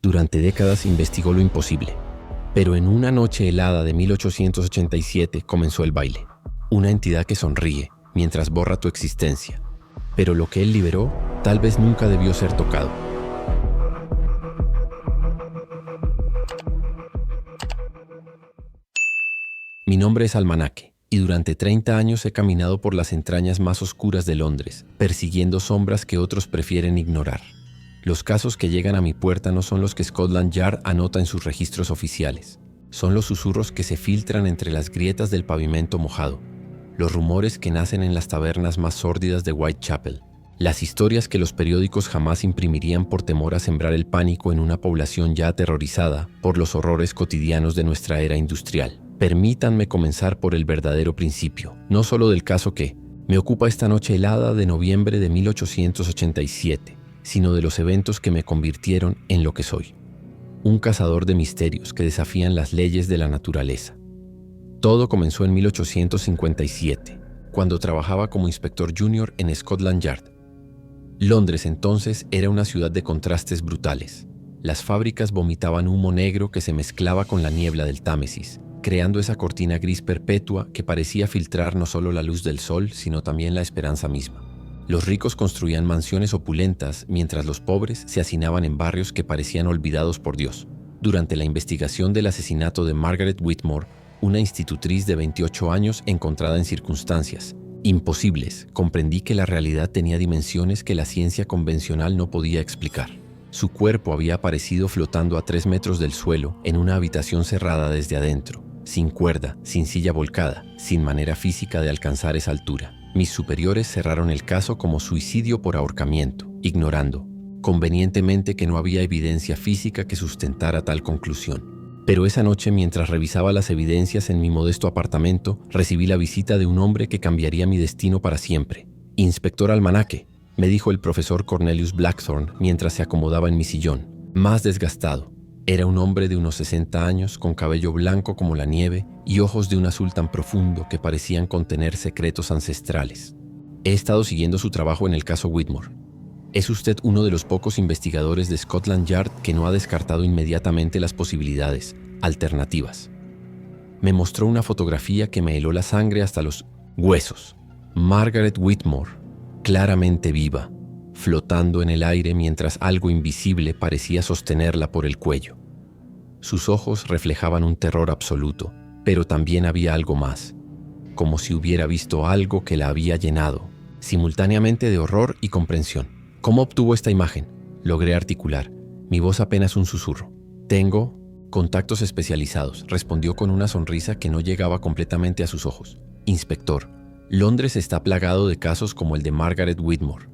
Durante décadas investigó lo imposible. Pero en una noche helada de 1887 comenzó el baile. Una entidad que sonríe mientras borra tu existencia. Pero lo que él liberó tal vez nunca debió ser tocado. Mi nombre es Almanaque, y durante 30 años he caminado por las entrañas más oscuras de Londres, persiguiendo sombras que otros prefieren ignorar. Los casos que llegan a mi puerta no son los que Scotland Yard anota en sus registros oficiales. Son los susurros que se filtran entre las grietas del pavimento mojado, los rumores que nacen en las tabernas más sórdidas de Whitechapel, las historias que los periódicos jamás imprimirían por temor a sembrar el pánico en una población ya aterrorizada por los horrores cotidianos de nuestra era industrial. Permítanme comenzar por el verdadero principio, no solo del caso que me ocupa esta noche helada de noviembre de 1887, sino de los eventos que me convirtieron en lo que soy. Un cazador de misterios que desafían las leyes de la naturaleza. Todo comenzó en 1857, cuando trabajaba como inspector junior en Scotland Yard. Londres entonces era una ciudad de contrastes brutales. Las fábricas vomitaban humo negro que se mezclaba con la niebla del Támesis, creando esa cortina gris perpetua que parecía filtrar no solo la luz del sol, sino también la esperanza misma. Los ricos construían mansiones opulentas, mientras los pobres se hacinaban en barrios que parecían olvidados por Dios. Durante la investigación del asesinato de Margaret Whitmore, una institutriz de 28 años encontrada en circunstancias imposibles, comprendí que la realidad tenía dimensiones que la ciencia convencional no podía explicar. Su cuerpo había aparecido flotando a 3 metros del suelo en una habitación cerrada desde adentro, sin cuerda, sin silla volcada, sin manera física de alcanzar esa altura. Mis superiores cerraron el caso como suicidio por ahorcamiento, ignorando convenientemente que no había evidencia física que sustentara tal conclusión. Pero esa noche, mientras revisaba las evidencias en mi modesto apartamento, recibí la visita de un hombre que cambiaría mi destino para siempre. «Inspector Almanaque», me dijo el profesor Cornelius Blackthorne mientras se acomodaba en mi sillón, más desgastado. Era un hombre de unos 60 años, con cabello blanco como la nieve y ojos de un azul tan profundo que parecían contener secretos ancestrales. He estado siguiendo su trabajo en el caso Whitmore. Es usted uno de los pocos investigadores de Scotland Yard que no ha descartado inmediatamente las posibilidades alternativas. Me mostró una fotografía que me heló la sangre hasta los huesos. Margaret Whitmore, claramente viva, flotando en el aire mientras algo invisible parecía sostenerla por el cuello. Sus ojos reflejaban un terror absoluto, pero también había algo más, como si hubiera visto algo que la había llenado, simultáneamente de horror y comprensión. ¿Cómo obtuvo esta imagen? Logré articular, mi voz apenas un susurro. Tengo contactos especializados, respondió con una sonrisa que no llegaba completamente a sus ojos. Inspector, Londres está plagado de casos como el de Margaret Whitmore.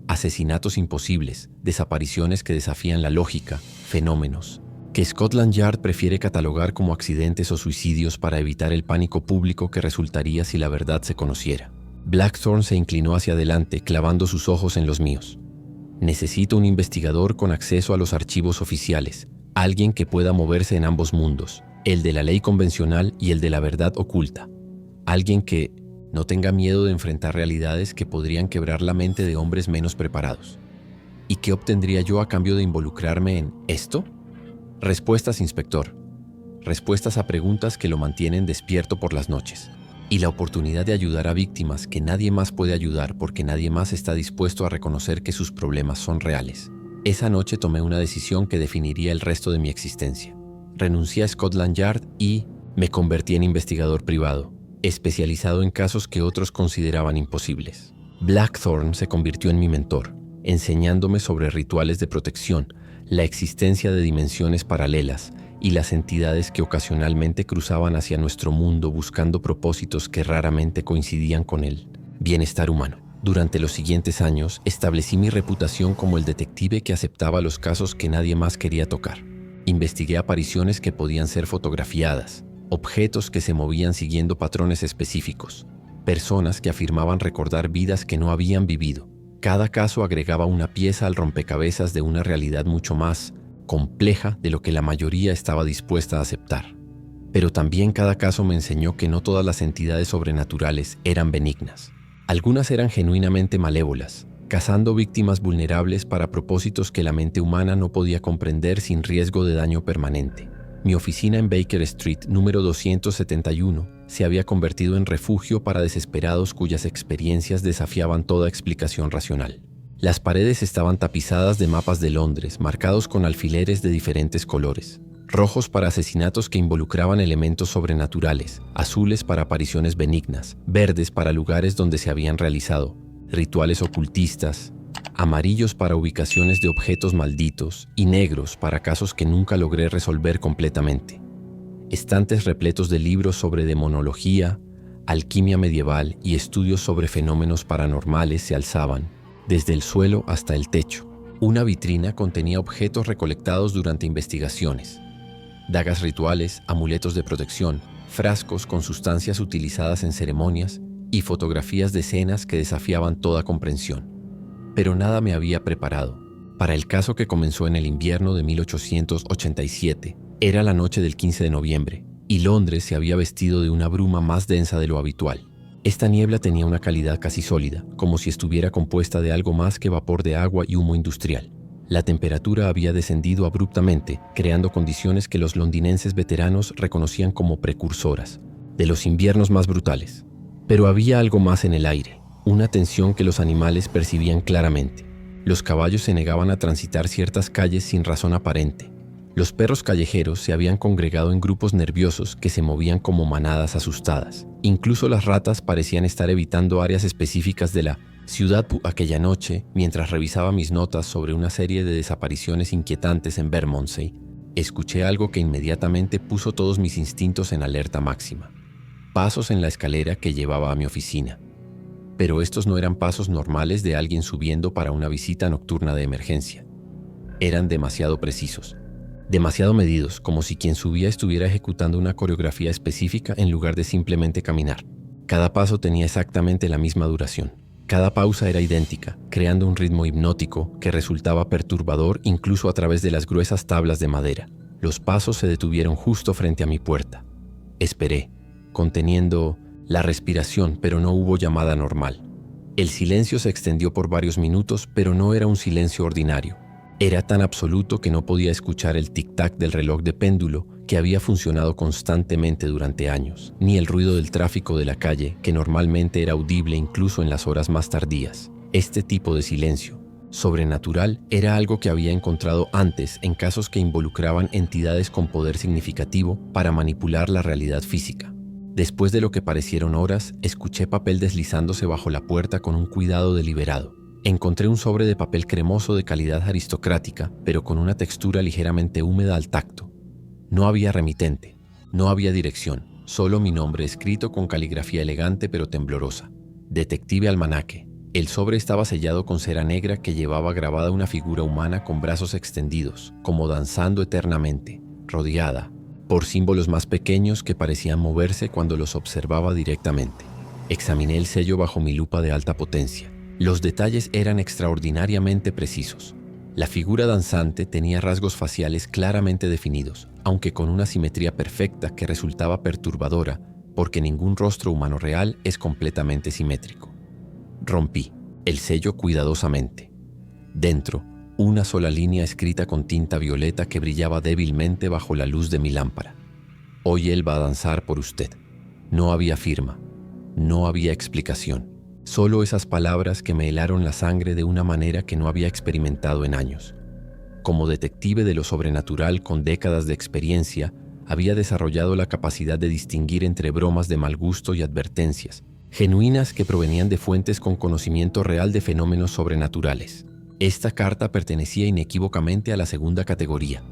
Asesinatos imposibles, desapariciones que desafían la lógica, fenómenos que Scotland Yard prefiere catalogar como accidentes o suicidios para evitar el pánico público que resultaría si la verdad se conociera. Blackthorne se inclinó hacia adelante, clavando sus ojos en los míos. Necesito un investigador con acceso a los archivos oficiales, alguien que pueda moverse en ambos mundos, el de la ley convencional y el de la verdad oculta. Alguien que no tenga miedo de enfrentar realidades que podrían quebrar la mente de hombres menos preparados. ¿Y qué obtendría yo a cambio de involucrarme en esto? Respuestas, inspector. Respuestas a preguntas que lo mantienen despierto por las noches. Y la oportunidad de ayudar a víctimas que nadie más puede ayudar porque nadie más está dispuesto a reconocer que sus problemas son reales. Esa noche tomé una decisión que definiría el resto de mi existencia. Renuncié a Scotland Yard y me convertí en investigador privado, especializado en casos que otros consideraban imposibles. Blackthorne se convirtió en mi mentor, enseñándome sobre rituales de protección, la existencia de dimensiones paralelas y las entidades que ocasionalmente cruzaban hacia nuestro mundo buscando propósitos que raramente coincidían con el bienestar humano. Durante los siguientes años, establecí mi reputación como el detective que aceptaba los casos que nadie más quería tocar. Investigué apariciones que podían ser fotografiadas, objetos que se movían siguiendo patrones específicos, personas que afirmaban recordar vidas que no habían vivido. Cada caso agregaba una pieza al rompecabezas de una realidad mucho más compleja de lo que la mayoría estaba dispuesta a aceptar. Pero también cada caso me enseñó que no todas las entidades sobrenaturales eran benignas. Algunas eran genuinamente malévolas, cazando víctimas vulnerables para propósitos que la mente humana no podía comprender sin riesgo de daño permanente. Mi oficina en Baker Street, número 271, se había convertido en refugio para desesperados cuyas experiencias desafiaban toda explicación racional. Las paredes estaban tapizadas de mapas de Londres, marcados con alfileres de diferentes colores. Rojos para asesinatos que involucraban elementos sobrenaturales, azules para apariciones benignas, verdes para lugares donde se habían realizado rituales ocultistas, amarillos para ubicaciones de objetos malditos y negros para casos que nunca logré resolver completamente. Estantes repletos de libros sobre demonología, alquimia medieval y estudios sobre fenómenos paranormales se alzaban, desde el suelo hasta el techo. Una vitrina contenía objetos recolectados durante investigaciones: dagas rituales, amuletos de protección, frascos con sustancias utilizadas en ceremonias y fotografías de escenas que desafiaban toda comprensión. Pero nada me había preparado para el caso que comenzó en el invierno de 1887. Era la noche del 15 de noviembre y Londres se había vestido de una bruma más densa de lo habitual. Esta niebla tenía una calidad casi sólida, como si estuviera compuesta de algo más que vapor de agua y humo industrial. La temperatura había descendido abruptamente, creando condiciones que los londinenses veteranos reconocían como precursoras de los inviernos más brutales. Pero había algo más en el aire, una tensión que los animales percibían claramente. Los caballos se negaban a transitar ciertas calles sin razón aparente. Los perros callejeros se habían congregado en grupos nerviosos que se movían como manadas asustadas. Incluso las ratas parecían estar evitando áreas específicas de la ciudad. Aquella noche, mientras revisaba mis notas sobre una serie de desapariciones inquietantes en Bermondsey, escuché algo que inmediatamente puso todos mis instintos en alerta máxima. Pasos en la escalera que llevaba a mi oficina. Pero estos no eran pasos normales de alguien subiendo para una visita nocturna de emergencia. Eran demasiado precisos, demasiado medidos, como si quien subía estuviera ejecutando una coreografía específica en lugar de simplemente caminar. Cada paso tenía exactamente la misma duración. Cada pausa era idéntica, creando un ritmo hipnótico que resultaba perturbador incluso a través de las gruesas tablas de madera. Los pasos se detuvieron justo frente a mi puerta. Esperé, conteniendo la respiración, pero no hubo llamada normal. El silencio se extendió por varios minutos, pero no era un silencio ordinario. Era tan absoluto que no podía escuchar el tic-tac del reloj de péndulo que había funcionado constantemente durante años, ni el ruido del tráfico de la calle, que normalmente era audible incluso en las horas más tardías. Este tipo de silencio sobrenatural era algo que había encontrado antes en casos que involucraban entidades con poder significativo para manipular la realidad física. Después de lo que parecieron horas, escuché papel deslizándose bajo la puerta con un cuidado deliberado. Encontré un sobre de papel cremoso de calidad aristocrática, pero con una textura ligeramente húmeda al tacto. No había remitente, no había dirección, solo mi nombre escrito con caligrafía elegante pero temblorosa. Detective Almanaque. El sobre estaba sellado con cera negra que llevaba grabada una figura humana con brazos extendidos, como danzando eternamente, rodeada por símbolos más pequeños que parecían moverse cuando los observaba directamente. Examiné el sello bajo mi lupa de alta potencia. Los detalles eran extraordinariamente precisos. La figura danzante tenía rasgos faciales claramente definidos, aunque con una simetría perfecta que resultaba perturbadora, porque ningún rostro humano real es completamente simétrico. Rompí el sello cuidadosamente. Dentro, una sola línea escrita con tinta violeta que brillaba débilmente bajo la luz de mi lámpara. Hoy él va a danzar por usted. No había firma, no había explicación. Solo esas palabras que me helaron la sangre de una manera que no había experimentado en años. Como detective de lo sobrenatural con décadas de experiencia, había desarrollado la capacidad de distinguir entre bromas de mal gusto y advertencias, genuinas que provenían de fuentes con conocimiento real de fenómenos sobrenaturales. Esta carta pertenecía inequívocamente a la segunda categoría.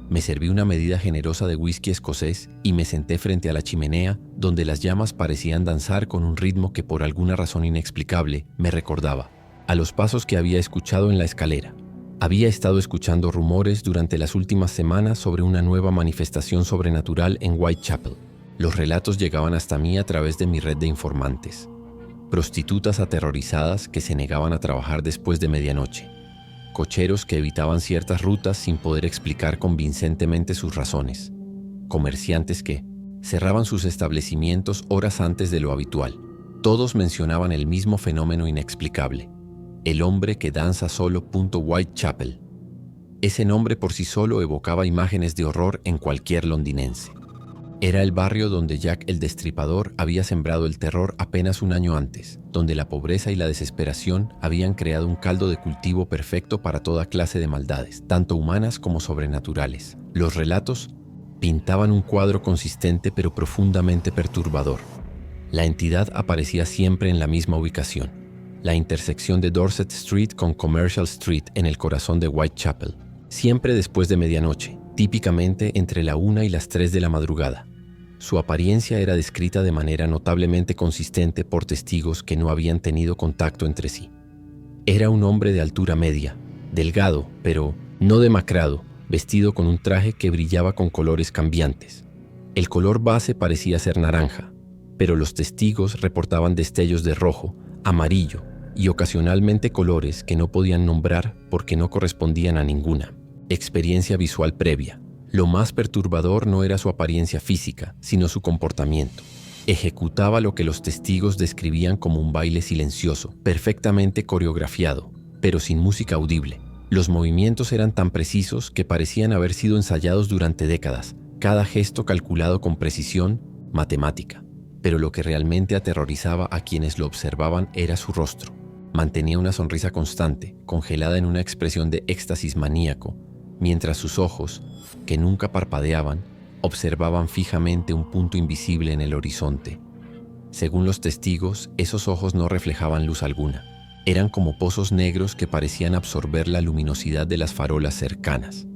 Me serví una medida generosa de whisky escocés y me senté frente a la chimenea, donde las llamas parecían danzar con un ritmo que por alguna razón inexplicable me recordaba a los pasos que había escuchado en la escalera. Había estado escuchando rumores durante las últimas semanas sobre una nueva manifestación sobrenatural en Whitechapel. Los relatos llegaban hasta mí a través de mi red de informantes. Prostitutas aterrorizadas que se negaban a trabajar después de medianoche. Cocheros que evitaban ciertas rutas sin poder explicar convincentemente sus razones. Comerciantes que cerraban sus establecimientos horas antes de lo habitual. Todos mencionaban el mismo fenómeno inexplicable. el hombre que danza solo. Whitechapel. Ese nombre por sí solo evocaba imágenes de horror en cualquier londinense. Era el barrio donde Jack el Destripador había sembrado el terror apenas un año antes, donde la pobreza y la desesperación habían creado un caldo de cultivo perfecto para toda clase de maldades, tanto humanas como sobrenaturales. Los relatos pintaban un cuadro consistente pero profundamente perturbador. La entidad aparecía siempre en la misma ubicación, la intersección de Dorset Street con Commercial Street en el corazón de Whitechapel, siempre después de medianoche, típicamente entre la 1 y las 3 de la madrugada. Su apariencia era descrita de manera notablemente consistente por testigos que no habían tenido contacto entre sí. Era un hombre de altura media, delgado, pero no demacrado, vestido con un traje que brillaba con colores cambiantes. El color base parecía ser naranja, pero los testigos reportaban destellos de rojo, amarillo y ocasionalmente colores que no podían nombrar porque no correspondían a ninguna experiencia visual previa. Lo más perturbador no era su apariencia física, sino su comportamiento. Ejecutaba lo que los testigos describían como un baile silencioso, perfectamente coreografiado, pero sin música audible. Los movimientos eran tan precisos que parecían haber sido ensayados durante décadas, cada gesto calculado con precisión matemática. Pero lo que realmente aterrorizaba a quienes lo observaban era su rostro. Mantenía una sonrisa constante, congelada en una expresión de éxtasis maníaco, mientras sus ojos, que nunca parpadeaban, observaban fijamente un punto invisible en el horizonte. Según los testigos, esos ojos no reflejaban luz alguna. Eran como pozos negros que parecían absorber la luminosidad de las farolas cercanas.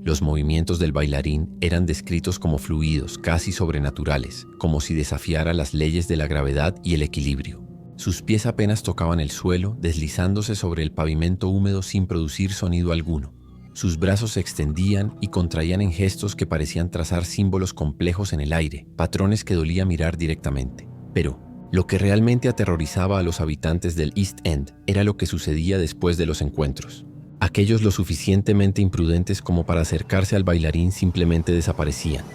Los movimientos del bailarín eran descritos como fluidos, casi sobrenaturales, como si desafiara las leyes de la gravedad y el equilibrio. Sus pies apenas tocaban el suelo, deslizándose sobre el pavimento húmedo sin producir sonido alguno. Sus brazos se extendían y contraían en gestos que parecían trazar símbolos complejos en el aire, patrones que dolía mirar directamente. Pero lo que realmente aterrorizaba a los habitantes del East End era lo que sucedía después de los encuentros. Aquellos lo suficientemente imprudentes como para acercarse al bailarín simplemente desaparecían.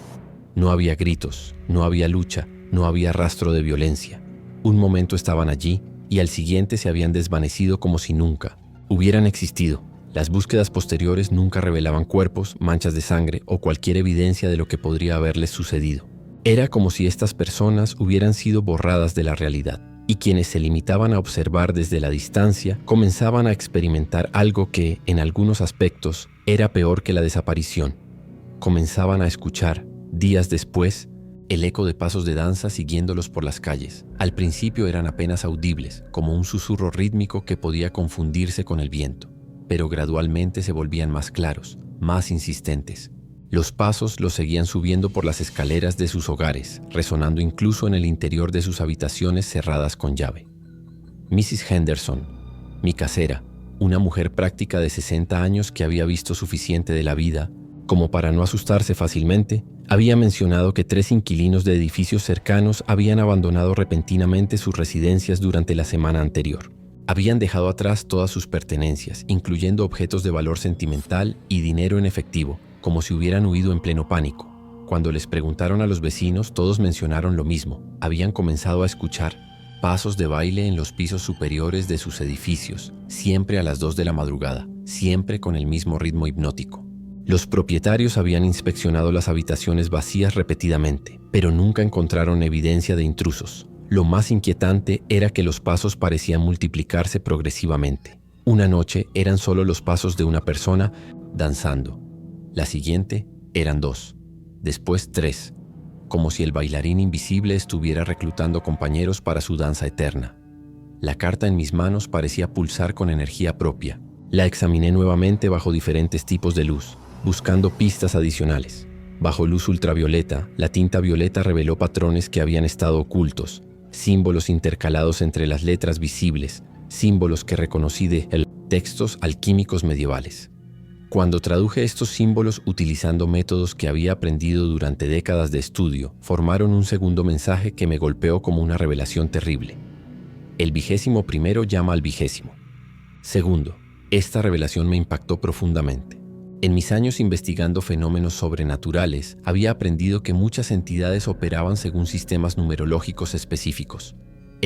No había gritos, no había lucha, no había rastro de violencia. Un momento estaban allí y al siguiente se habían desvanecido como si nunca hubieran existido. Las búsquedas posteriores nunca revelaban cuerpos, manchas de sangre o cualquier evidencia de lo que podría haberles sucedido. Era como si estas personas hubieran sido borradas de la realidad, y quienes se limitaban a observar desde la distancia comenzaban a experimentar algo que, en algunos aspectos, era peor que la desaparición. Comenzaban a escuchar, días después, el eco de pasos de danza siguiéndolos por las calles. Al principio eran apenas audibles, como un susurro rítmico que podía confundirse con el viento, pero gradualmente se volvían más claros, más insistentes. Los pasos los seguían subiendo por las escaleras de sus hogares, resonando incluso en el interior de sus habitaciones cerradas con llave. Mrs. Henderson, mi casera, una mujer práctica de 60 años que había visto suficiente de la vida como para no asustarse fácilmente, había mencionado que 3 inquilinos de edificios cercanos habían abandonado repentinamente sus residencias durante la semana anterior. Habían dejado atrás todas sus pertenencias, incluyendo objetos de valor sentimental y dinero en efectivo, como si hubieran huido en pleno pánico. Cuando les preguntaron a los vecinos, todos mencionaron lo mismo. Habían comenzado a escuchar pasos de baile en los pisos superiores de sus edificios, siempre a las 2 de la madrugada, siempre con el mismo ritmo hipnótico. Los propietarios habían inspeccionado las habitaciones vacías repetidamente, pero nunca encontraron evidencia de intrusos. Lo más inquietante era que los pasos parecían multiplicarse progresivamente. Una noche eran solo los pasos de una persona danzando. La siguiente eran 2, después 3, como si el bailarín invisible estuviera reclutando compañeros para su danza eterna. La carta en mis manos parecía pulsar con energía propia. La examiné nuevamente bajo diferentes tipos de luz, buscando pistas adicionales. Bajo luz ultravioleta, la tinta violeta reveló patrones que habían estado ocultos, símbolos intercalados entre las letras visibles, símbolos que reconocí de textos alquímicos medievales. Cuando traduje estos símbolos utilizando métodos que había aprendido durante décadas de estudio, formaron un segundo mensaje que me golpeó como una revelación terrible. El 21º llama al 20º. Segundo, esta revelación me impactó profundamente. En mis años investigando fenómenos sobrenaturales, había aprendido que muchas entidades operaban según sistemas numerológicos específicos.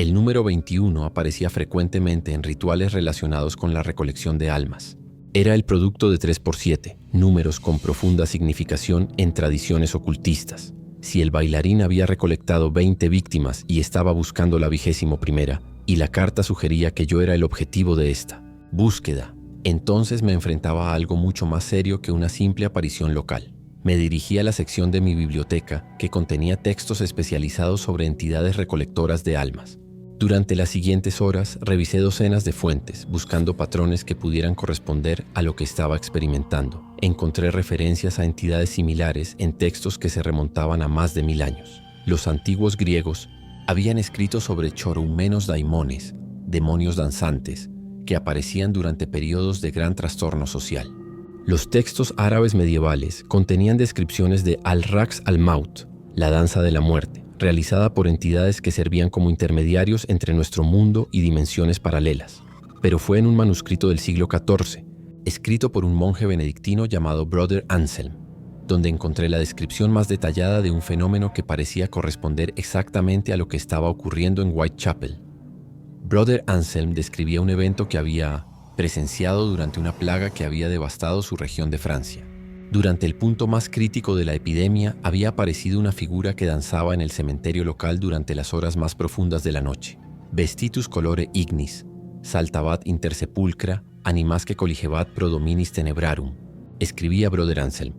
El número 21 aparecía frecuentemente en rituales relacionados con la recolección de almas. Era el producto de 3x7, números con profunda significación en tradiciones ocultistas. Si el bailarín había recolectado 20 víctimas y estaba buscando la 21ª, y la carta sugería que yo era el objetivo de esta búsqueda, entonces me enfrentaba a algo mucho más serio que una simple aparición local. Me dirigí a la sección de mi biblioteca que contenía textos especializados sobre entidades recolectoras de almas. Durante las siguientes horas revisé docenas de fuentes, buscando patrones que pudieran corresponder a lo que estaba experimentando. Encontré referencias a entidades similares en textos que se remontaban a más de 1000 años. Los antiguos griegos habían escrito sobre choroumenos daimones, demonios danzantes, que aparecían durante periodos de gran trastorno social. Los textos árabes medievales contenían descripciones de al-Raqs al-Maut, la danza de la muerte, realizada por entidades que servían como intermediarios entre nuestro mundo y dimensiones paralelas. Pero fue en un manuscrito del siglo XIV, escrito por un monje benedictino llamado Brother Anselm, donde encontré la descripción más detallada de un fenómeno que parecía corresponder exactamente a lo que estaba ocurriendo en Whitechapel. Brother Anselm describía un evento que había presenciado durante una plaga que había devastado su región de Francia. Durante el punto más crítico de la epidemia, había aparecido una figura que danzaba en el cementerio local durante las horas más profundas de la noche. Vestitus colore ignis, saltabat inter sepulcra, animasque coligebat pro dominis tenebrarum, escribía Brother Anselm.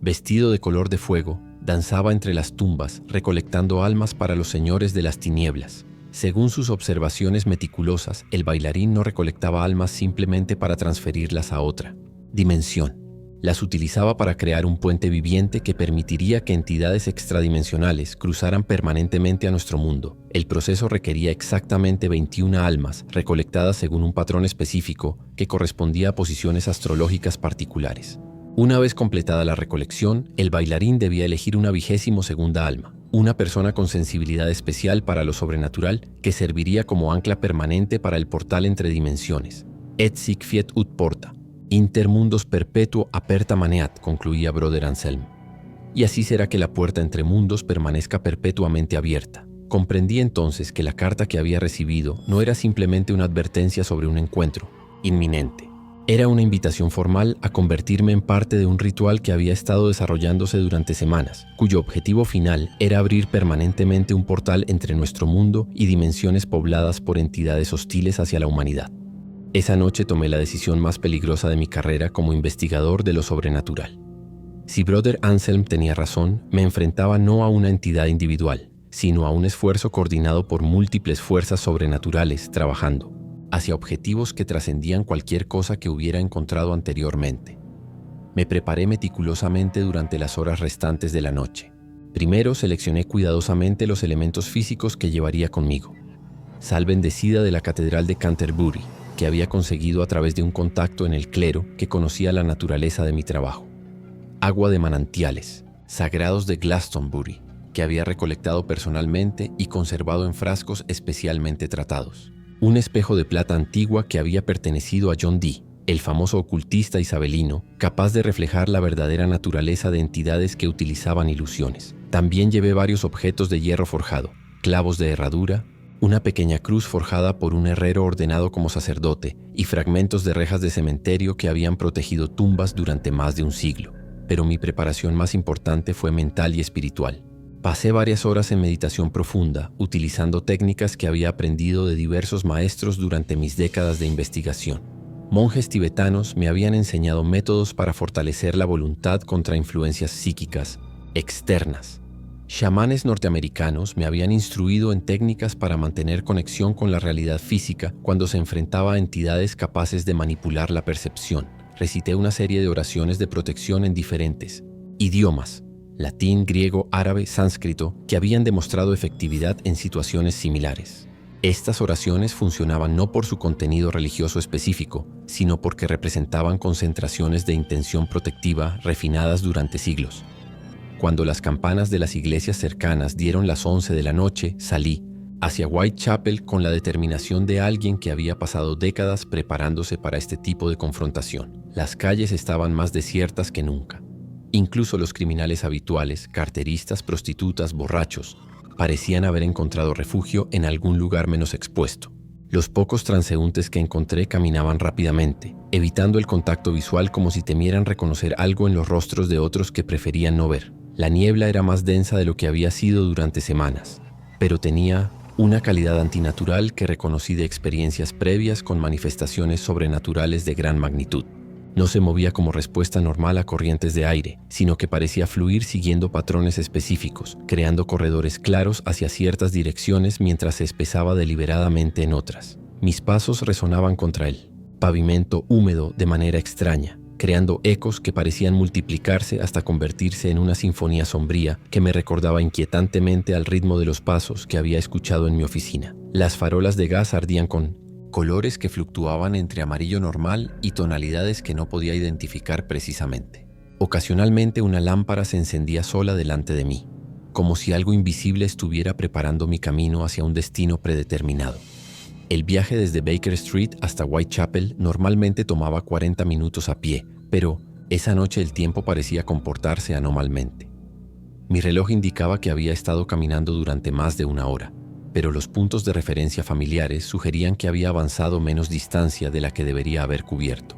Vestido de color de fuego, danzaba entre las tumbas, recolectando almas para los señores de las tinieblas. Según sus observaciones meticulosas, el bailarín no recolectaba almas simplemente para transferirlas a otra dimensión. Las utilizaba para crear un puente viviente que permitiría que entidades extradimensionales cruzaran permanentemente a nuestro mundo. El proceso requería exactamente 21 almas, recolectadas según un patrón específico que correspondía a posiciones astrológicas particulares. Una vez completada la recolección, el bailarín debía elegir una 22ª alma, una persona con sensibilidad especial para lo sobrenatural que serviría como ancla permanente para el portal entre dimensiones. Et sic fiet ut porta. Inter mundos perpetuo aperta maneat, concluía Brother Anselm. Y así será que la puerta entre mundos permanezca perpetuamente abierta. Comprendí entonces que la carta que había recibido no era simplemente una advertencia sobre un encuentro inminente. Era una invitación formal a convertirme en parte de un ritual que había estado desarrollándose durante semanas, cuyo objetivo final era abrir permanentemente un portal entre nuestro mundo y dimensiones pobladas por entidades hostiles hacia la humanidad. Esa noche tomé la decisión más peligrosa de mi carrera como investigador de lo sobrenatural. Si Brother Anselm tenía razón, me enfrentaba no a una entidad individual, sino a un esfuerzo coordinado por múltiples fuerzas sobrenaturales trabajando hacia objetivos que trascendían cualquier cosa que hubiera encontrado anteriormente. Me preparé meticulosamente durante las horas restantes de la noche. Primero seleccioné cuidadosamente los elementos físicos que llevaría conmigo. Sal bendecida de la Catedral de Canterbury, que había conseguido a través de un contacto en el clero que conocía la naturaleza de mi trabajo. Agua de manantiales, sagrados de Glastonbury, que había recolectado personalmente y conservado en frascos especialmente tratados. Un espejo de plata antigua que había pertenecido a John Dee, el famoso ocultista isabelino, capaz de reflejar la verdadera naturaleza de entidades que utilizaban ilusiones. También llevé varios objetos de hierro forjado, clavos de herradura, una pequeña cruz forjada por un herrero ordenado como sacerdote y fragmentos de rejas de cementerio que habían protegido tumbas durante más de un siglo. Pero mi preparación más importante fue mental y espiritual. Pasé varias horas en meditación profunda, utilizando técnicas que había aprendido de diversos maestros durante mis décadas de investigación. Monjes tibetanos me habían enseñado métodos para fortalecer la voluntad contra influencias psíquicas externas. Chamanes norteamericanos me habían instruido en técnicas para mantener conexión con la realidad física cuando se enfrentaba a entidades capaces de manipular la percepción. Recité una serie de oraciones de protección en diferentes idiomas, latín, griego, árabe, sánscrito, que habían demostrado efectividad en situaciones similares. Estas oraciones funcionaban no por su contenido religioso específico, sino porque representaban concentraciones de intención protectiva refinadas durante siglos. Cuando las campanas de las iglesias cercanas dieron las 11 de la noche, salí hacia Whitechapel con la determinación de alguien que había pasado décadas preparándose para este tipo de confrontación. Las calles estaban más desiertas que nunca. Incluso los criminales habituales, carteristas, prostitutas, borrachos, parecían haber encontrado refugio en algún lugar menos expuesto. Los pocos transeúntes que encontré caminaban rápidamente, evitando el contacto visual como si temieran reconocer algo en los rostros de otros que preferían no ver. La niebla era más densa de lo que había sido durante semanas, pero tenía una calidad antinatural que reconocí de experiencias previas con manifestaciones sobrenaturales de gran magnitud. No se movía como respuesta normal a corrientes de aire, sino que parecía fluir siguiendo patrones específicos, creando corredores claros hacia ciertas direcciones mientras se espesaba deliberadamente en otras. Mis pasos resonaban contra el pavimento húmedo de manera extraña, creando ecos que parecían multiplicarse hasta convertirse en una sinfonía sombría que me recordaba inquietantemente al ritmo de los pasos que había escuchado en mi oficina. Las farolas de gas ardían con colores que fluctuaban entre amarillo normal y tonalidades que no podía identificar precisamente. Ocasionalmente una lámpara se encendía sola delante de mí, como si algo invisible estuviera preparando mi camino hacia un destino predeterminado. El viaje desde Baker Street hasta Whitechapel normalmente tomaba 40 minutos a pie, pero esa noche el tiempo parecía comportarse anormalmente. Mi reloj indicaba que había estado caminando durante más de una hora, pero los puntos de referencia familiares sugerían que había avanzado menos distancia de la que debería haber cubierto.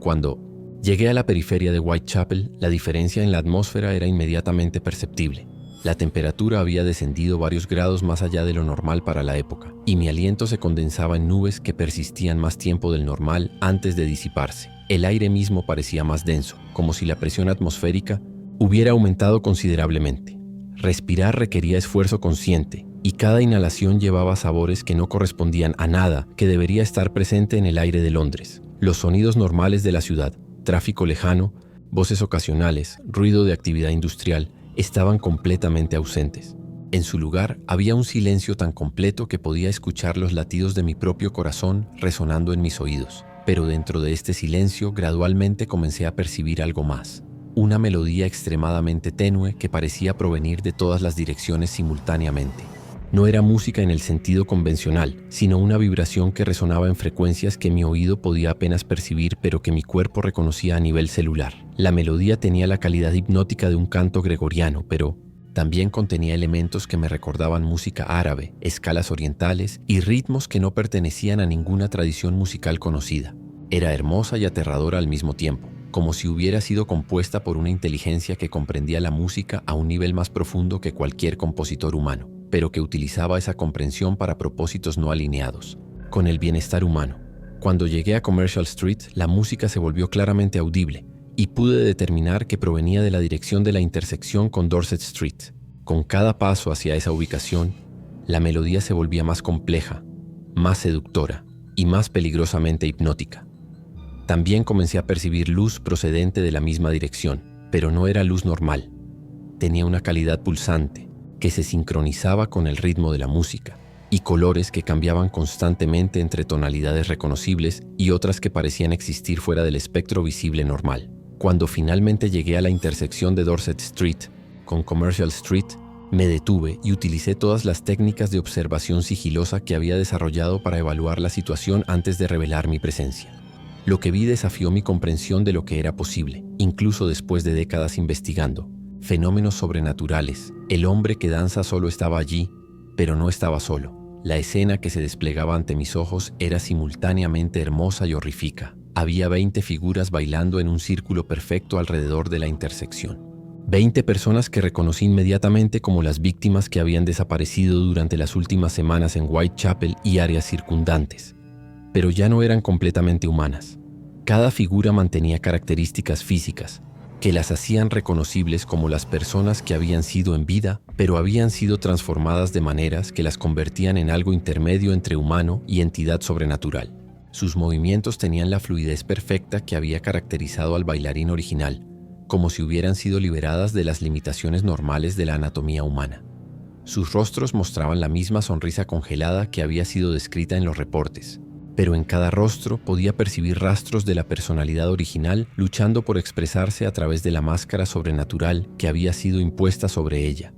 Cuando llegué a la periferia de Whitechapel, la diferencia en la atmósfera era inmediatamente perceptible. La temperatura había descendido varios grados más allá de lo normal para la época, y mi aliento se condensaba en nubes que persistían más tiempo del normal antes de disiparse. El aire mismo parecía más denso, como si la presión atmosférica hubiera aumentado considerablemente. Respirar requería esfuerzo consciente, y cada inhalación llevaba sabores que no correspondían a nada que debería estar presente en el aire de Londres. Los sonidos normales de la ciudad, tráfico lejano, voces ocasionales, ruido de actividad industrial, estaban completamente ausentes. En su lugar había un silencio tan completo que podía escuchar los latidos de mi propio corazón resonando en mis oídos. Pero dentro de este silencio gradualmente comencé a percibir algo más. Una melodía extremadamente tenue que parecía provenir de todas las direcciones simultáneamente. No era música en el sentido convencional, sino una vibración que resonaba en frecuencias que mi oído podía apenas percibir, pero que mi cuerpo reconocía a nivel celular. La melodía tenía la calidad hipnótica de un canto gregoriano, pero también contenía elementos que me recordaban música árabe, escalas orientales y ritmos que no pertenecían a ninguna tradición musical conocida. Era hermosa y aterradora al mismo tiempo, como si hubiera sido compuesta por una inteligencia que comprendía la música a un nivel más profundo que cualquier compositor humano, pero que utilizaba esa comprensión para propósitos no alineados con el bienestar humano. Cuando llegué a Commercial Street, la música se volvió claramente audible y pude determinar que provenía de la dirección de la intersección con Dorset Street. Con cada paso hacia esa ubicación, la melodía se volvía más compleja, más seductora y más peligrosamente hipnótica. También comencé a percibir luz procedente de la misma dirección, pero no era luz normal. Tenía una calidad pulsante, que se sincronizaba con el ritmo de la música, y colores que cambiaban constantemente entre tonalidades reconocibles y otras que parecían existir fuera del espectro visible normal. Cuando finalmente llegué a la intersección de Dorset Street con Commercial Street, me detuve y utilicé todas las técnicas de observación sigilosa que había desarrollado para evaluar la situación antes de revelar mi presencia. Lo que vi desafió mi comprensión de lo que era posible, incluso después de décadas investigando. Fenómenos sobrenaturales. El hombre que danza solo estaba allí, pero no estaba solo. La escena que se desplegaba ante mis ojos era simultáneamente hermosa y horrífica. Había 20 figuras bailando en un círculo perfecto alrededor de la intersección. 20 personas que reconocí inmediatamente como las víctimas que habían desaparecido durante las últimas semanas en Whitechapel y áreas circundantes. Pero ya no eran completamente humanas. Cada figura mantenía características físicas que las hacían reconocibles como las personas que habían sido en vida, pero habían sido transformadas de maneras que las convertían en algo intermedio entre humano y entidad sobrenatural. Sus movimientos tenían la fluidez perfecta que había caracterizado al bailarín original, como si hubieran sido liberadas de las limitaciones normales de la anatomía humana. Sus rostros mostraban la misma sonrisa congelada que había sido descrita en los reportes, pero en cada rostro podía percibir rastros de la personalidad original luchando por expresarse a través de la máscara sobrenatural que había sido impuesta sobre ella.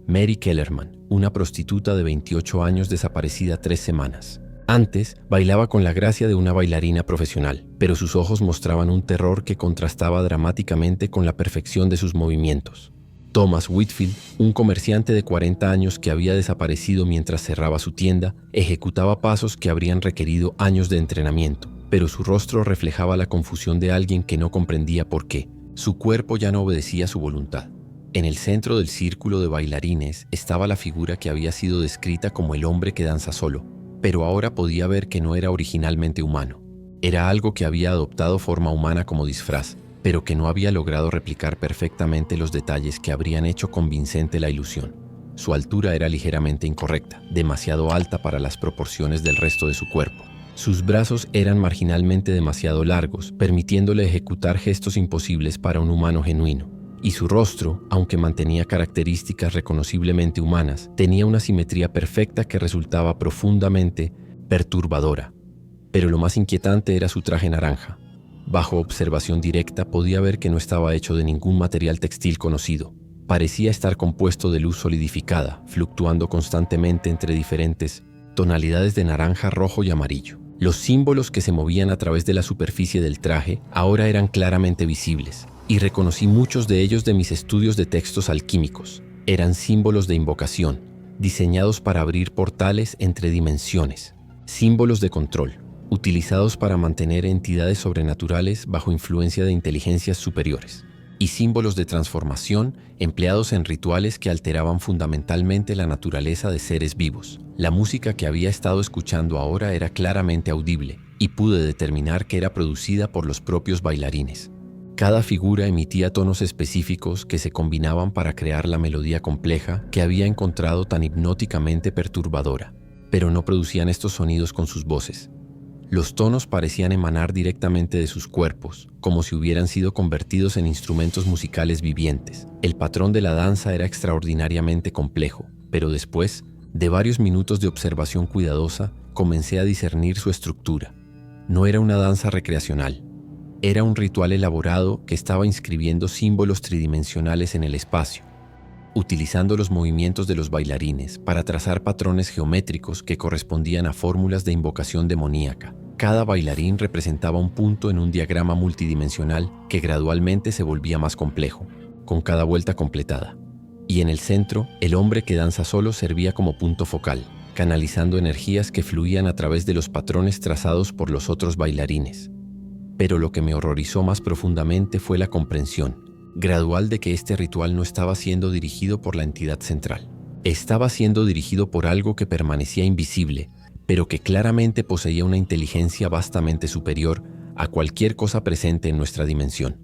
Mary Kellerman, una prostituta de 28 años desaparecida 3 semanas. Antes, bailaba con la gracia de una bailarina profesional, pero sus ojos mostraban un terror que contrastaba dramáticamente con la perfección de sus movimientos. Thomas Whitfield, un comerciante de 40 años que había desaparecido mientras cerraba su tienda, ejecutaba pasos que habrían requerido años de entrenamiento, pero su rostro reflejaba la confusión de alguien que no comprendía por qué. Su cuerpo ya no obedecía a su voluntad. En el centro del círculo de bailarines estaba la figura que había sido descrita como el hombre que danza solo, pero ahora podía ver que no era originalmente humano. Era algo que había adoptado forma humana como disfraz, pero que no había logrado replicar perfectamente los detalles que habrían hecho convincente la ilusión. Su altura era ligeramente incorrecta, demasiado alta para las proporciones del resto de su cuerpo. Sus brazos eran marginalmente demasiado largos, permitiéndole ejecutar gestos imposibles para un humano genuino. Y su rostro, aunque mantenía características reconociblemente humanas, tenía una simetría perfecta que resultaba profundamente perturbadora. Pero lo más inquietante era su traje naranja. Bajo observación directa podía ver que no estaba hecho de ningún material textil conocido. Parecía estar compuesto de luz solidificada, fluctuando constantemente entre diferentes tonalidades de naranja, rojo y amarillo. Los símbolos que se movían a través de la superficie del traje ahora eran claramente visibles, y reconocí muchos de ellos de mis estudios de textos alquímicos. Eran símbolos de invocación, diseñados para abrir portales entre dimensiones, símbolos de control, utilizados para mantener entidades sobrenaturales bajo influencia de inteligencias superiores, y símbolos de transformación empleados en rituales que alteraban fundamentalmente la naturaleza de seres vivos. La música que había estado escuchando ahora era claramente audible, y pude determinar que era producida por los propios bailarines. Cada figura emitía tonos específicos que se combinaban para crear la melodía compleja que había encontrado tan hipnóticamente perturbadora, pero no producían estos sonidos con sus voces. Los tonos parecían emanar directamente de sus cuerpos, como si hubieran sido convertidos en instrumentos musicales vivientes. El patrón de la danza era extraordinariamente complejo, pero después, de varios minutos de observación cuidadosa, comencé a discernir su estructura. No era una danza recreacional. Era un ritual elaborado que estaba inscribiendo símbolos tridimensionales en el espacio, utilizando los movimientos de los bailarines para trazar patrones geométricos que correspondían a fórmulas de invocación demoníaca. Cada bailarín representaba un punto en un diagrama multidimensional que gradualmente se volvía más complejo, con cada vuelta completada. Y en el centro, el hombre que danza solo servía como punto focal, canalizando energías que fluían a través de los patrones trazados por los otros bailarines. Pero lo que me horrorizó más profundamente fue la comprensión gradual de que este ritual no estaba siendo dirigido por la entidad central. Estaba siendo dirigido por algo que permanecía invisible, pero que claramente poseía una inteligencia vastamente superior a cualquier cosa presente en nuestra dimensión.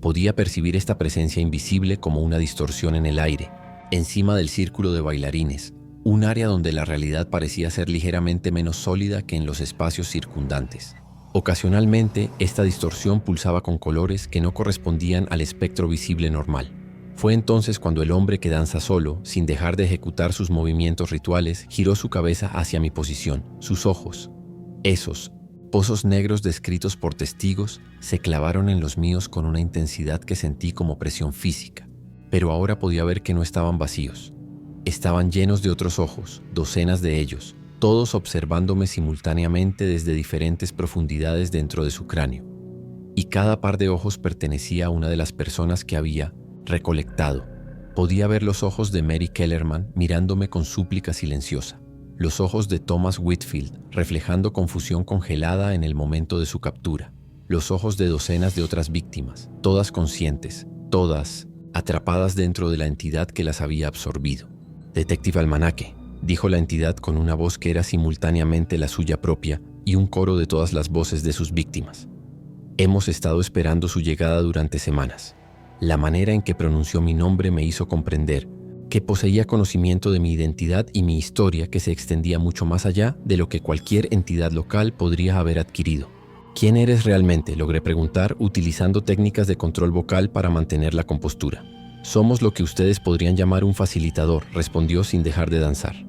Podía percibir esta presencia invisible como una distorsión en el aire, encima del círculo de bailarines, un área donde la realidad parecía ser ligeramente menos sólida que en los espacios circundantes. Ocasionalmente, esta distorsión pulsaba con colores que no correspondían al espectro visible normal. Fue entonces cuando el hombre que danza solo, sin dejar de ejecutar sus movimientos rituales, giró su cabeza hacia mi posición. Sus ojos, esos pozos negros descritos por testigos, se clavaron en los míos con una intensidad que sentí como presión física. Pero ahora podía ver que no estaban vacíos. Estaban llenos de otros ojos, docenas de ellos, todos observándome simultáneamente desde diferentes profundidades dentro de su cráneo. Y cada par de ojos pertenecía a una de las personas que había recolectado. Podía ver los ojos de Mary Kellerman mirándome con súplica silenciosa, los ojos de Thomas Whitfield reflejando confusión congelada en el momento de su captura, los ojos de docenas de otras víctimas, todas conscientes, todas atrapadas dentro de la entidad que las había absorbido. «Detective Almanaque», dijo la entidad con una voz que era simultáneamente la suya propia y un coro de todas las voces de sus víctimas. «Hemos estado esperando su llegada durante semanas». La manera en que pronunció mi nombre me hizo comprender que poseía conocimiento de mi identidad y mi historia que se extendía mucho más allá de lo que cualquier entidad local podría haber adquirido. «¿Quién eres realmente?», logré preguntar utilizando técnicas de control vocal para mantener la compostura. «Somos lo que ustedes podrían llamar un facilitador», respondió sin dejar de danzar.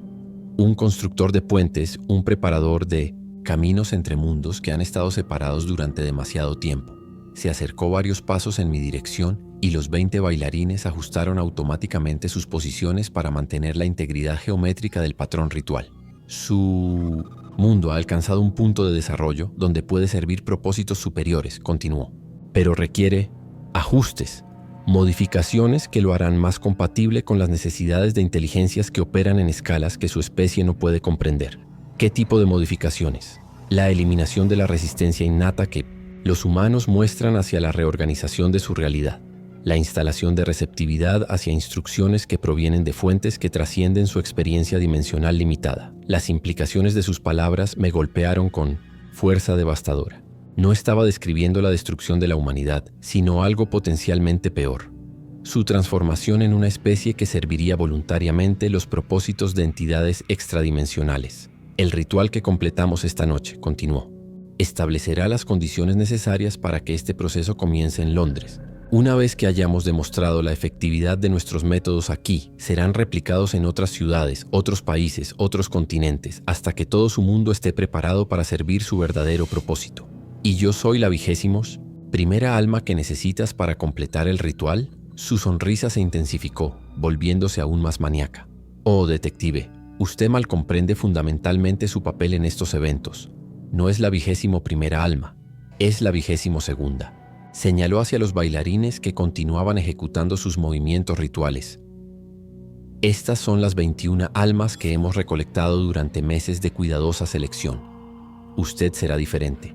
«Un constructor de puentes, un preparador de caminos entre mundos que han estado separados durante demasiado tiempo». Se acercó varios pasos en mi dirección y los 20 bailarines ajustaron automáticamente sus posiciones para mantener la integridad geométrica del patrón ritual. «Su mundo ha alcanzado un punto de desarrollo donde puede servir propósitos superiores», continuó. «Pero requiere ajustes. Modificaciones que lo harán más compatible con las necesidades de inteligencias que operan en escalas que su especie no puede comprender. ¿Qué tipo de modificaciones? La eliminación de la resistencia innata que los humanos muestran hacia la reorganización de su realidad. La instalación de receptividad hacia instrucciones que provienen de fuentes que trascienden su experiencia dimensional limitada. Las implicaciones de sus palabras me golpearon con fuerza devastadora. No estaba describiendo la destrucción de la humanidad, sino algo potencialmente peor. Su transformación en una especie que serviría voluntariamente los propósitos de entidades extradimensionales. El ritual que completamos esta noche, continuó, establecerá las condiciones necesarias para que este proceso comience en Londres. Una vez que hayamos demostrado la efectividad de nuestros métodos aquí, serán replicados en otras ciudades, otros países, otros continentes, hasta que todo su mundo esté preparado para servir su verdadero propósito. ¿Y yo soy la 21ª alma que necesitas para completar el ritual? Su sonrisa se intensificó, volviéndose aún más maníaca. Oh, detective, usted mal comprende fundamentalmente su papel en estos eventos. No es la 21ª alma, es la 22ª. Señaló hacia los bailarines que continuaban ejecutando sus movimientos rituales. Estas son las 21 almas que hemos recolectado durante meses de cuidadosa selección. Usted será diferente.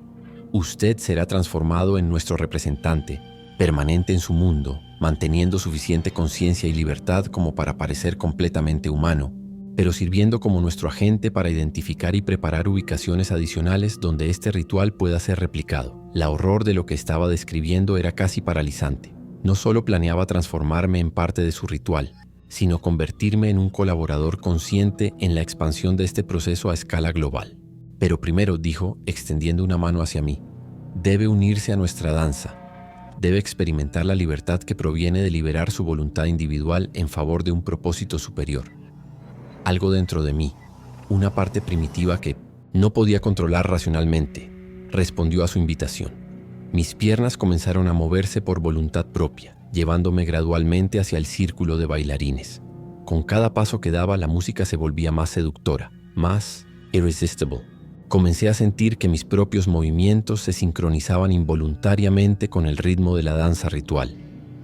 Usted será transformado en nuestro representante, permanente en su mundo, manteniendo suficiente conciencia y libertad como para parecer completamente humano, pero sirviendo como nuestro agente para identificar y preparar ubicaciones adicionales donde este ritual pueda ser replicado. La horror de lo que estaba describiendo era casi paralizante. No solo planeaba transformarme en parte de su ritual, sino convertirme en un colaborador consciente en la expansión de este proceso a escala global. Pero primero, dijo, extendiendo una mano hacia mí, debe unirse a nuestra danza. Debe experimentar la libertad que proviene de liberar su voluntad individual en favor de un propósito superior. Algo dentro de mí, una parte primitiva que no podía controlar racionalmente, respondió a su invitación. Mis piernas comenzaron a moverse por voluntad propia, llevándome gradualmente hacia el círculo de bailarines. Con cada paso que daba, la música se volvía más seductora, más irresistible. Comencé a sentir que mis propios movimientos se sincronizaban involuntariamente con el ritmo de la danza ritual.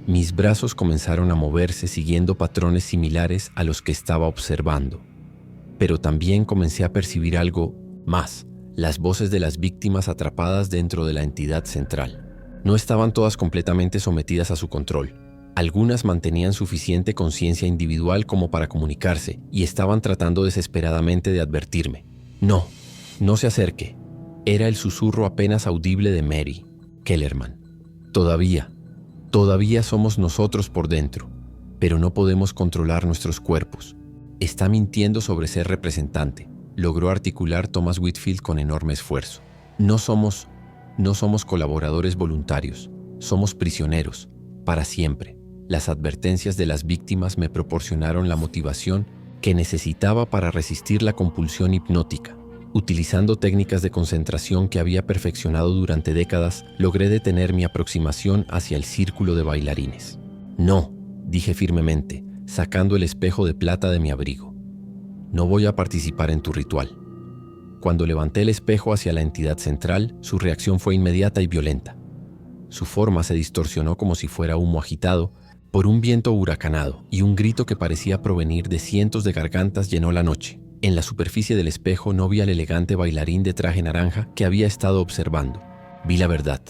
Mis brazos comenzaron a moverse siguiendo patrones similares a los que estaba observando. Pero también comencé a percibir algo más, las voces de las víctimas atrapadas dentro de la entidad central. No estaban todas completamente sometidas a su control. Algunas mantenían suficiente conciencia individual como para comunicarse y estaban tratando desesperadamente de advertirme. No se acerque. Era el susurro apenas audible de Mary Kellerman. Todavía somos nosotros por dentro, pero no podemos controlar nuestros cuerpos. Está mintiendo sobre ser representante, logró articular Thomas Whitfield con enorme esfuerzo. No somos colaboradores voluntarios, somos prisioneros, para siempre. Las advertencias de las víctimas me proporcionaron la motivación que necesitaba para resistir la compulsión hipnótica. Utilizando técnicas de concentración que había perfeccionado durante décadas, logré detener mi aproximación hacia el círculo de bailarines. No, dije firmemente, sacando el espejo de plata de mi abrigo. No voy a participar en tu ritual. Cuando levanté el espejo hacia la entidad central, su reacción fue inmediata y violenta. Su forma se distorsionó como si fuera humo agitado por un viento huracanado, y un grito que parecía provenir de cientos de gargantas llenó la noche. En la superficie del espejo no vi al elegante bailarín de traje naranja que había estado observando. Vi la verdad.